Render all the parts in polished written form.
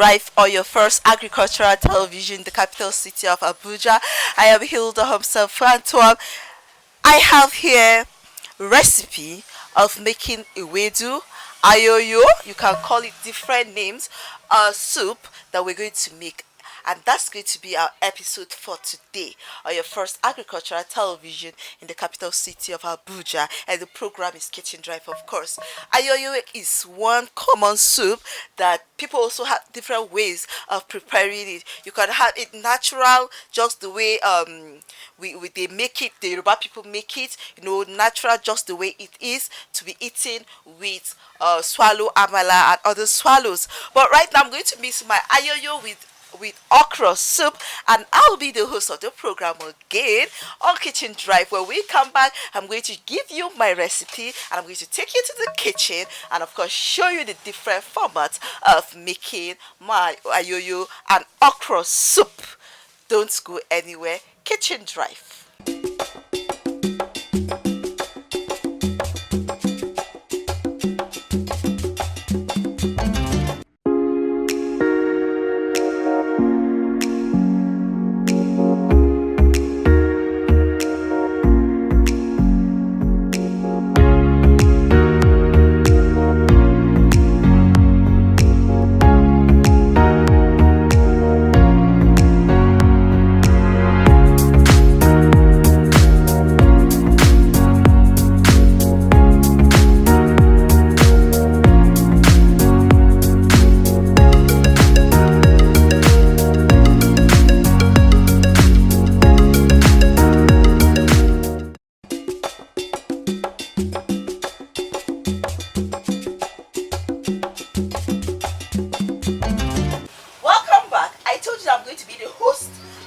Drive, or your first agricultural television, the capital city of Abuja. I am Hilda Homself Antoine. I have here recipe of making Ewedu, Ayoyo, you can call it different names, soup that we're going to make. And that's going to be our episode for today on your first agricultural television in the capital city of Abuja. And the program is Kitchen Drive, of course. Ayoyo is one common soup that people also have different ways of preparing it. You can have it natural, just the way they make it, the Yoruba people make it, natural just the way it is, to be eaten with swallow amala and other swallows. But right now I'm going to mix my ayoyo with okra soup, and I'll be the host of the program again on Kitchen Drive. When we come back, I'm going to give you my recipe and I'm going to take you to the kitchen and of course show you the different formats of making my ayoyo and okra soup. Don't go anywhere. Kitchen Drive.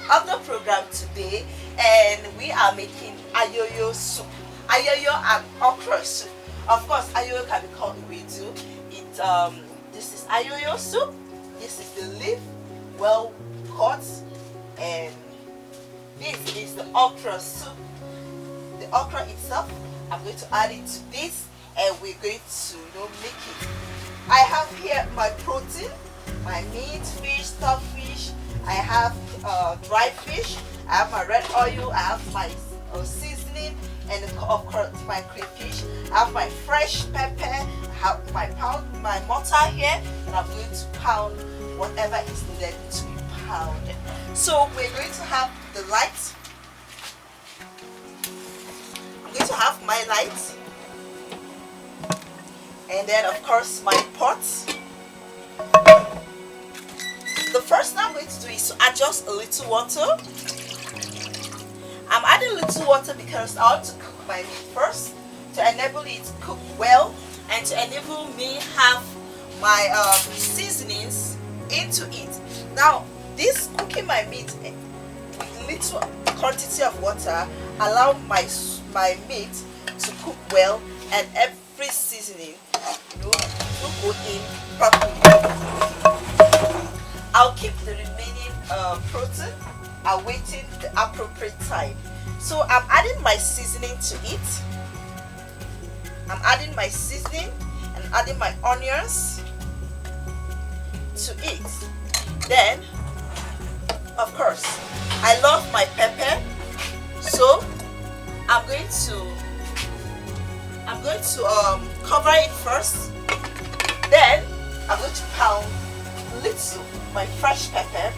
Of the program today, and we are making ayoyo soup, ayoyo and okra soup. Of course, ayoyo can be called ewedu. This is ayoyo soup. This is the leaf, well cut, and this is the okra soup. The okra itself, I'm going to add it to this, and we're going to make it. I have here my protein, my meat, fish, stockfish. I have dry fish, I have my red oil, I have my seasoning, and of course my crayfish. I have my fresh pepper, I have my mortar here, and I'm going to pound whatever is needed to be pounded. So we're going to have the light. I'm going to have my light, and then of course my pot. The first thing I'm going to do is to add just a little water. I'm adding a little water because I want to cook my meat first, to enable it to cook well and to enable me have my seasonings into it. Now, this cooking my meat with little quantity of water allow my meat to cook well, and every seasoning will go in properly. I'll keep the remaining protein awaiting the appropriate time. So I'm adding my seasoning to it. I'm adding my seasoning and adding my onions to it. Then, of course, I love my pepper, so I'm going to cover it first. Then I'm going to pound little my fresh pepper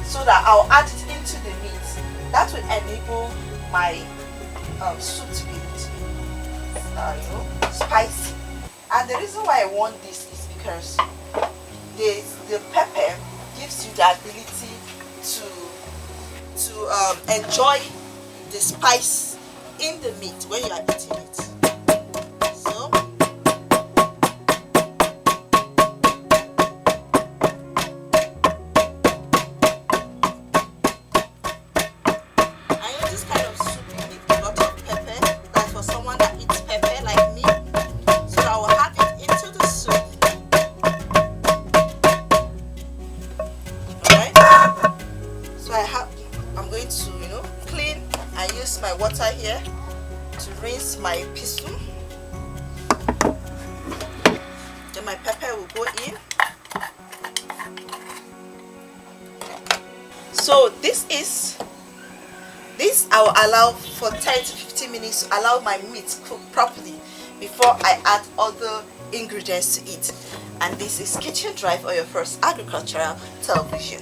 so that I'll add it into the meat. That will enable my soup to be spicy. And the reason why I want this is because the pepper gives you the ability to enjoy the spice in the meat when you are eating it. So I'm going to clean and use my water here to rinse my pisum. Then my pepper will go in. So this I will allow for 10 to 15 minutes to allow my meat to cook properly before I add other ingredients to it. And this is Kitchen Drive, or your first agricultural television.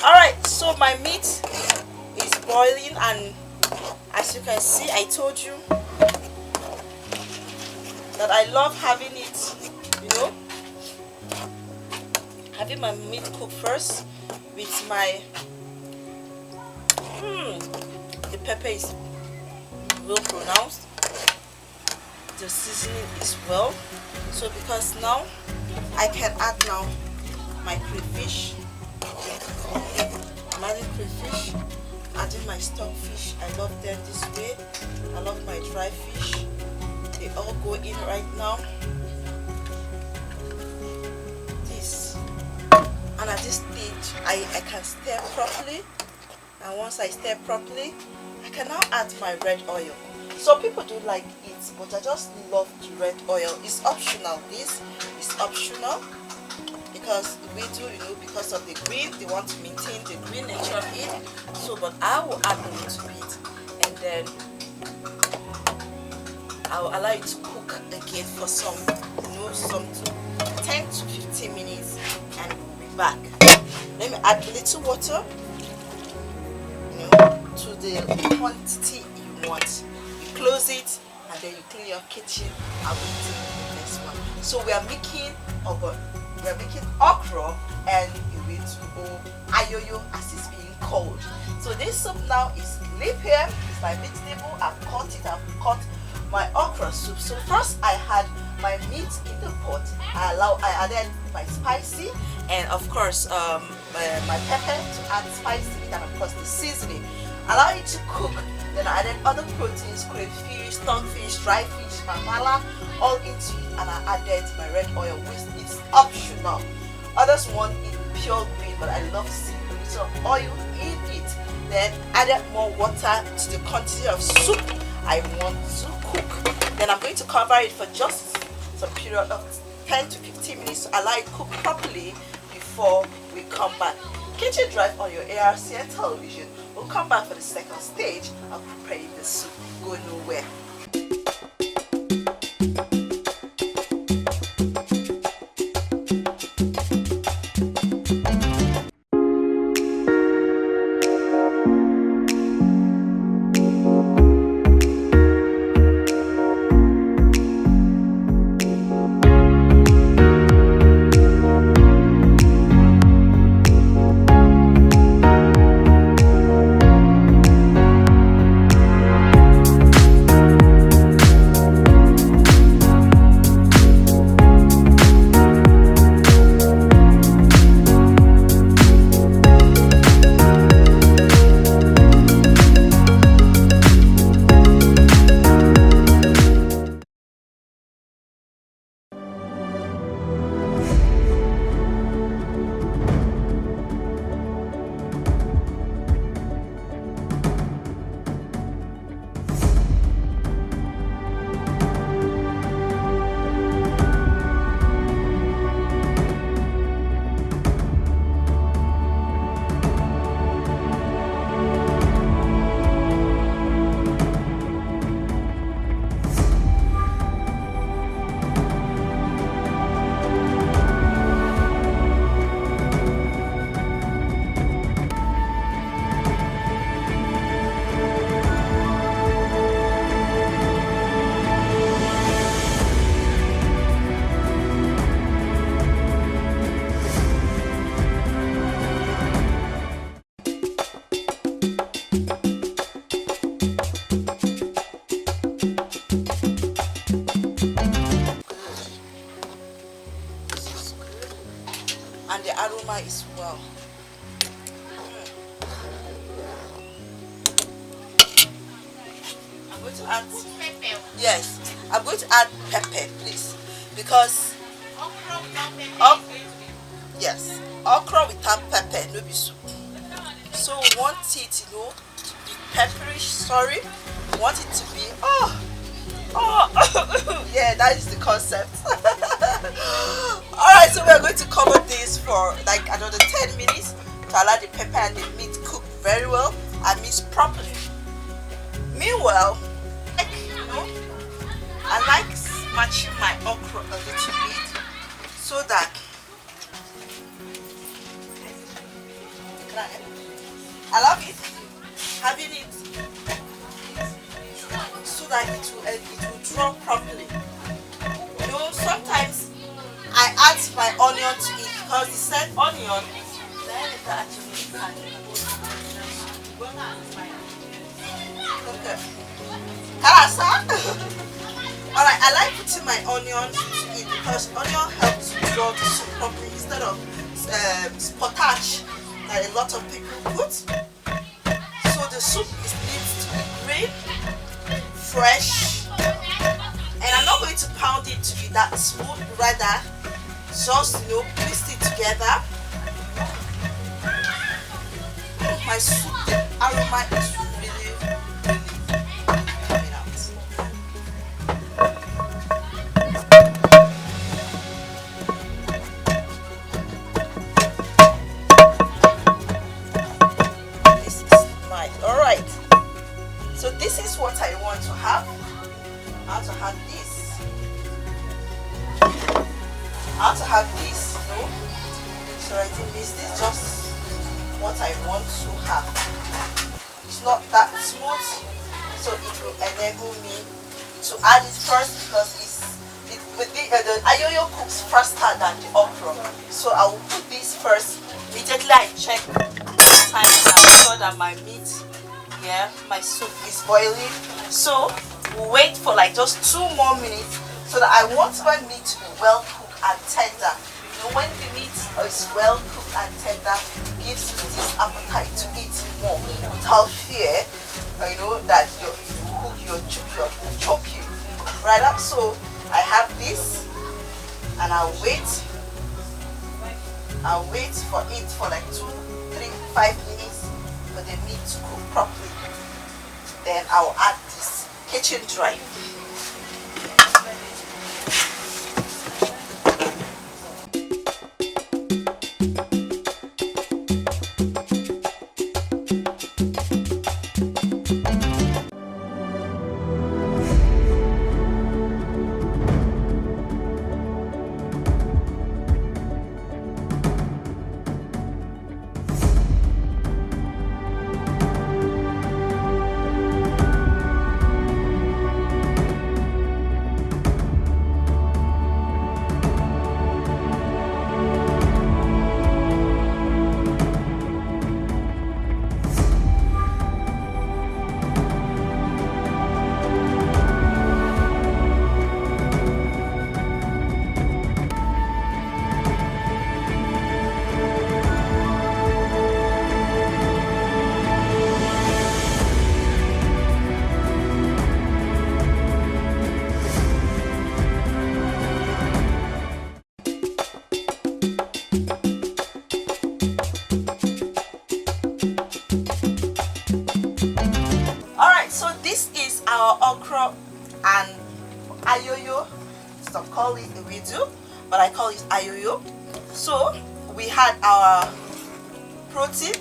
Alright, so my meat is boiling, and as you can see, I told you that I love having it, having my meat cook first with my the pepper is well pronounced, the seasoning is well. So because now I can add now my crayfish. I'm adding crayfish, adding my stockfish. I love them this way. I love my dry fish. They all go in right now. This, and at this stage I can stir properly, and once I stir properly, I can now add my red oil. So people do like it, but I just love the red oil. It's optional. This is optional because we do, because of the green, they want to maintain the green nature of it. So, but I will add a little bit, and then I will allow it to cook again for some 10 to 15 minutes, and we'll be back. Let me add a little water, to the quantity you want. You close it, and then you clean your kitchen. I will take the next one. So we are making okra and ayoyo, as it's being called. So this soup now is leaf here. It's my vegetable. I've cut my okra soup. So first I had my meat in the pot. I added my spicy, and of course my pepper to add spicy, and of course the seasoning. Allow it to cook. Then I added other proteins, crayfish, stockfish, dry fish, mamala, all into it, and I added my red oil, which is optional. Others want it pure green, but I love seeing a little of oil in it. Then added more water to the quantity of soup I want to cook. Then I'm going to cover it for just some period of 10 to 15 minutes to allow it to cook properly before we come back. Kitchen Drive on your ARCN television. We'll come back for the second stage of preparing the soup. Go nowhere. aroma is well. I'm going to add, yes, I'm going to add pepper, please, because yes, okra without pepper no be soup. So we want it, you know, to be pepperish. Sorry, we want it to be yeah, that is the concept. Alright, so we're going to cover this for like another 10 minutes to allow the pepper and the meat cook very well and mix properly. Meanwhile, I like matching my okra a little bit so that I love it, having it so that it will draw properly. You know, sometimes I add my onion to it because the said onion. Okay. Alright, I like putting my onion to it because onion helps to draw the soup properly instead of potash that a lot of people put. So the soup needs to be green, fresh, and I'm not going to pound it to be that smooth, rather just, you know, twist it together. My soup, the aroma is really coming out. This is nice. Alright. So this is what I want to have. I want to have this. I want to have this, you know. So I think this is just what I want to have. It's not that smooth, so it will enable me to add it first because the ayoyo cooks faster than the okra. So I will put this first. Immediately I check the time and I'm sure that my meat, yeah, my soup is boiling. So we'll wait for like just 2 more minutes so that I want my meat to be well cooked and tender. You know, when the meat is well cooked and tender, it gives you this appetite to eat more without fear, you know, that you cook your choke you. Right up, so I have this and I'll wait for it for like 2, 3, 5 minutes for the meat to cook properly. Then I'll add this kitchen dry. Our okra and ayoyo. Some call it ewedu, but I call it ayoyo. So we had our protein,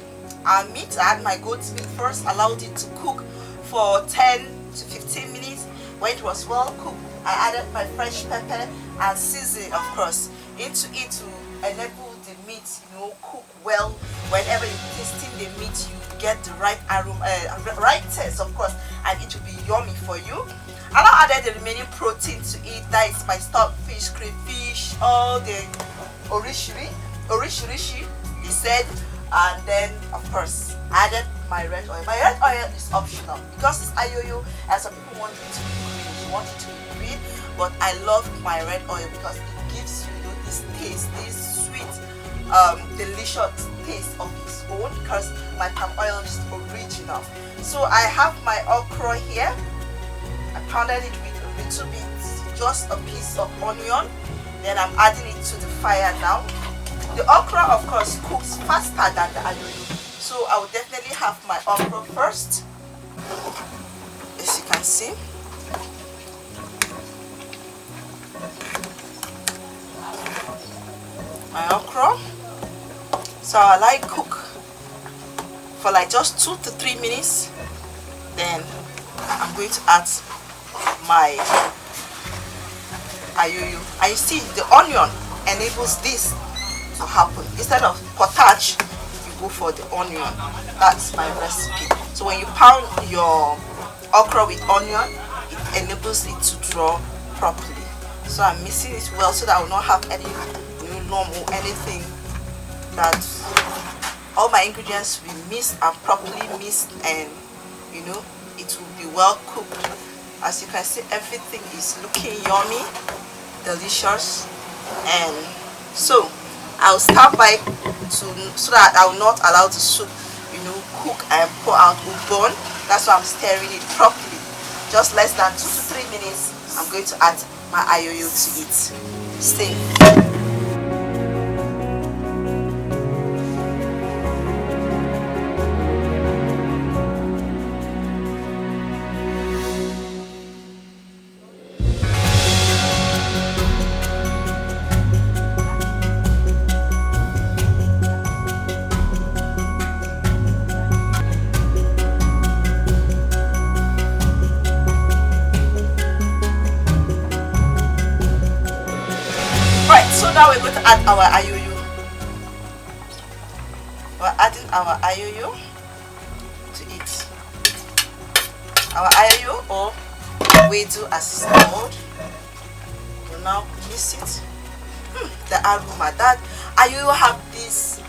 our meat. I had my goat's meat first, allowed it to cook for 10 to 15 minutes. When it was well cooked, I added my fresh pepper and seasoning, of course, into it to enable the meat, you know, cook well. Whenever you're tasting the meat, you get the right aroma, right taste, of course, and it will be yummy for you. And I added the remaining protein to it. That is my stockfish, crayfish, all the orishirishi, he said. And then, of course, added my red oil. My red oil is optional because it's ayoyo, and some people want it to be green. You want it to be green, but I love my red oil because it gives you, this taste, this sweet delicious taste of its own, because my palm oil is original. So I have my okra here. I pounded it with a little bit, just a piece of onion. Then I'm adding it to the fire now. The okra, of course, cooks faster than the ayoyo, so I will definitely have my okra first. As you can see, my okra. So I like cook for like just 2 to 3 minutes. Then I'm going to add my ayoyo, and you see the onion enables this to happen. Instead of potage, you go for the onion. That's my recipe. So when you pound your okra with onion, it enables it to draw properly. So I'm mixing it well so that I will not have any lump or anything. That all my ingredients will be mixed and properly mixed, and it will be well cooked. As you can see, everything is looking yummy, delicious. And so I'll start by so that I will not allow the soup cook and pour out or burn. That's why I'm stirring it properly. Just less than 2 to 3 minutes, I'm going to add my ayoyo to it. Stay. So now we're going to add our ayoyo. We're adding our ayoyo to it. Our ayoyo, or wedu as it's called. We'll now mix it. The aroma. That ayoyo have this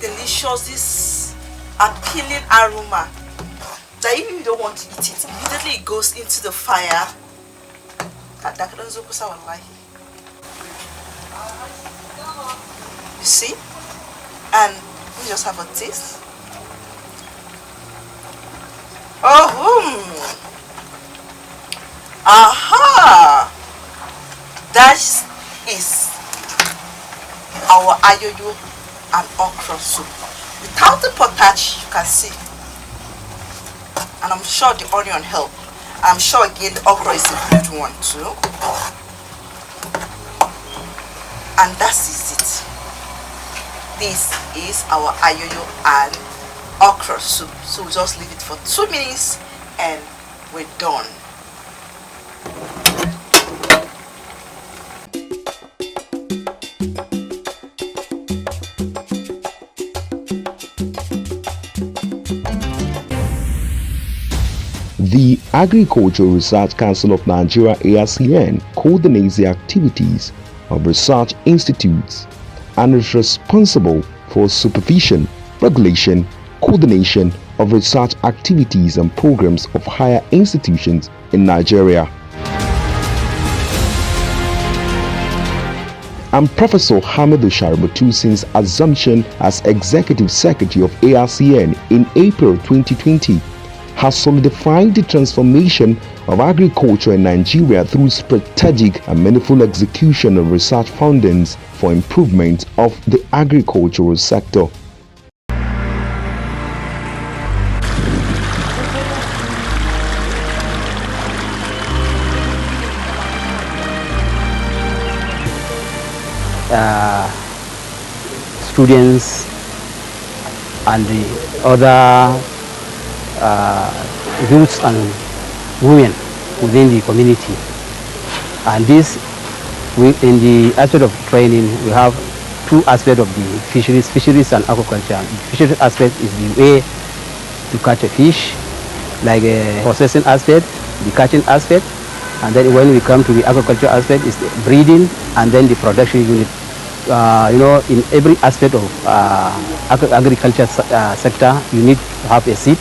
delicious, this appealing aroma that even if you don't want to eat it, immediately it goes into the fire. You see? And we just have a taste. Oh, aha! That is our ayoyo and okra soup. Without the potage, you can see. And I'm sure the onion helped. I'm sure again the okra is a good one too. And that is it. This is our ayoyo and okra soup. So we just leave it for 2 minutes and we're done. The Agricultural Research Council of Nigeria (ARCN) coordinates the activities of research institutes and is responsible for supervision, regulation, coordination of research activities and programs of higher institutions in Nigeria. And Professor Hamidou Shaributu, since assumption as Executive Secretary of ARCN in April 2020, has solidified the transformation of agriculture in Nigeria through strategic and meaningful execution of research fundings for improvement of the agricultural sector. Students and the other youths and women within the community. And this, in the aspect of training, we have two aspects of the fisheries and aquaculture. The fisheries aspect is the way to catch a fish, like a processing aspect, the catching aspect, and then when we come to the aquaculture aspect, is the breeding and then the production unit. In every aspect of agriculture sector, you need to have a seed.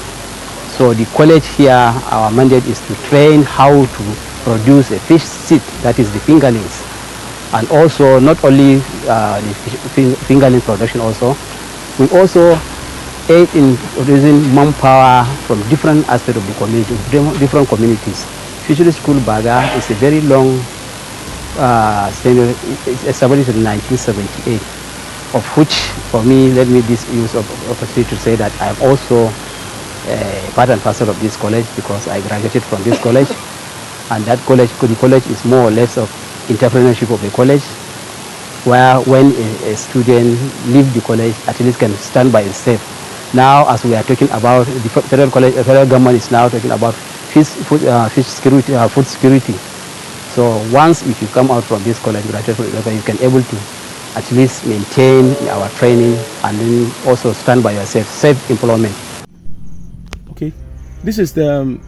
So the college here, our mandate is to train how to produce a fish seed, that is the fingerlings. And also not only the fingerling production also, we also aid in raising manpower from different aspects of the community, different communities. Fishery School Baga is a very long it's established in 1978, of which for me, let me this use of opportunity to say that I am also part and parcel of this college because I graduated from this college, and that college, the college is more or less of entrepreneurship of a college, where when a student leave the college, at least can stand by itself. Now, as we are talking about the federal college, federal government is now talking about fish security, food security. So once if you come out from this college, you can able to at least maintain our training and then also stand by yourself, self-employment. Okay, this is the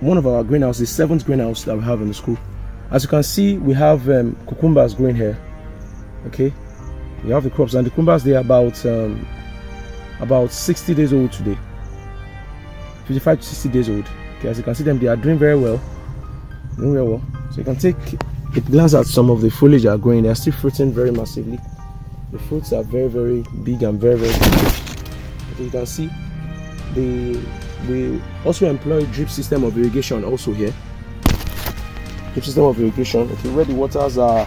one of our greenhouses, the 7th greenhouse that we have in the school. As you can see, we have cucumbers growing here. Okay, we have the crops, and the cucumbers, they are about 60 days old today, 55 to 60 days old. Okay, as you can see them, they are doing very well, so you can take a glance at some of the foliage are growing. They are still fruiting very massively. The fruits are very, very big and very, very big. Okay, you can see we also employ drip system of irrigation also here. Drip system of irrigation, okay, where the waters are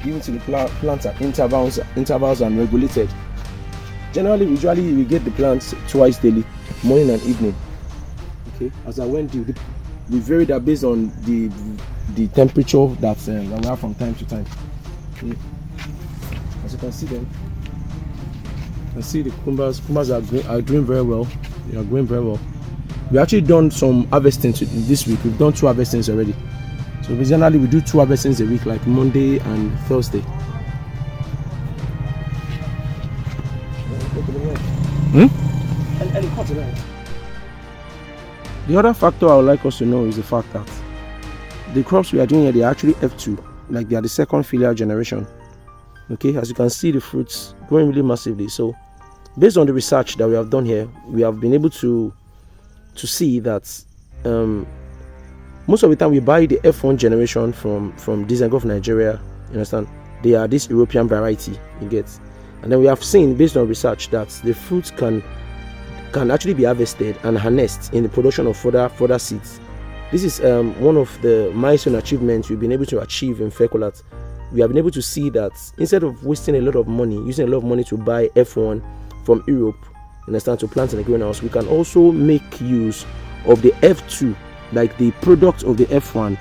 given to the plants at intervals and regulated. Generally, we usually irrigate the plants twice daily, morning and evening. Okay, as I went due, we vary that based on the temperature that we have from time to time. Okay. As you can see them, you can see the cucumbers are doing very well. They are growing very well. We actually done some harvesting this week. We've done 2 harvestings already. So generally we do 2 harvestings a week, like Monday and Thursday. The other factor I would like us to know is the fact that the crops we are doing here, they are actually F2, like they are the second filial generation. Okay, as you can see, the fruits growing really massively. So based on the research that we have done here, we have been able to see that most of the time we buy the F1 generation from Dizengo of Nigeria. You understand? They are this European variety, you get. And then we have seen, based on research, that the fruits can actually be harvested and harnessed in the production of further seeds. This is one of the milestone achievements we've been able to achieve in Fecolat. We have been able to see that instead of wasting a lot of money, using a lot of money to buy F1 from Europe, understand, to plant in the greenhouse, we can also make use of the F2, like the product of the F1,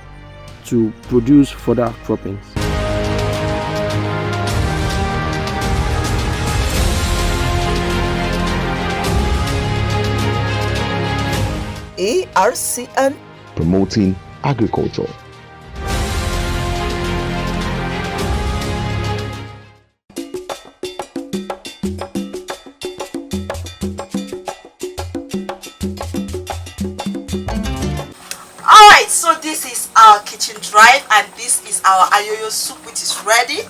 to produce further croppings. ARCN Promoting agriculture. Alright, so this is our kitchen drive and this is our Ayoyo soup, which is ready.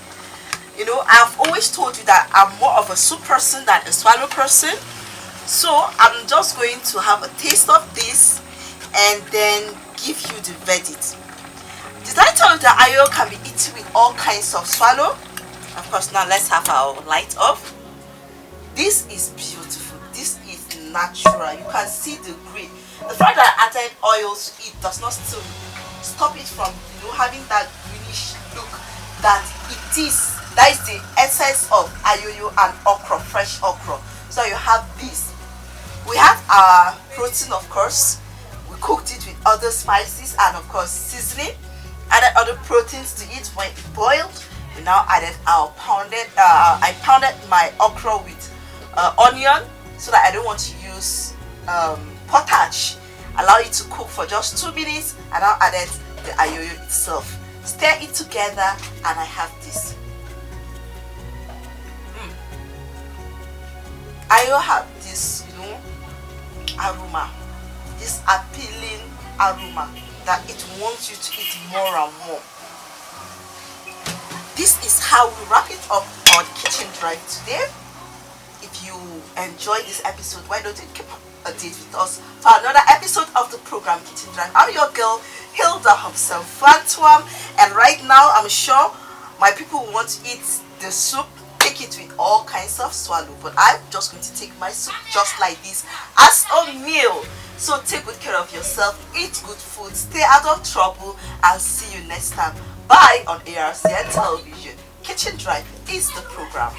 You know, I've always told you that I'm more of a soup person than a swallow person. So I'm just going to have a taste of this and then give you the verdict. Did I tell you that Ayoyo can be eaten with all kinds of swallow? Of course, now let's have our light off. This is beautiful. This is natural. You can see the green. The fact that I added oil to it does not still stop it from, you know, having that greenish look that it is. That is the essence of Ayoyo and okra, fresh okra. So you have this. We have our protein, of course. We cooked it with other spices and of course seasoning. Added other proteins to it when it boiled. We now added our I pounded my okra with onion so that I don't want to use potage. Allow it to cook for just 2 minutes and now added the Ayoyo itself. Stir it together and I have this. Ayoyo have this, you know, aroma, this appealing aroma that it wants you to eat more and more. This is how we wrap it up on Kitchen Drive today. If you enjoyed this episode, why don't you keep a date with us for another episode of the program Kitchen Drive. I'm your girl Hilda Hobson Frantuam, and right now I'm sure My people want to eat the soup, take it with all kinds of swallow, but I'm just going to take my soup just like this as a meal. So take good care of yourself, eat good food, stay out of trouble, and see you next time. Bye on ARCN Television. Kitchen Drive is the program.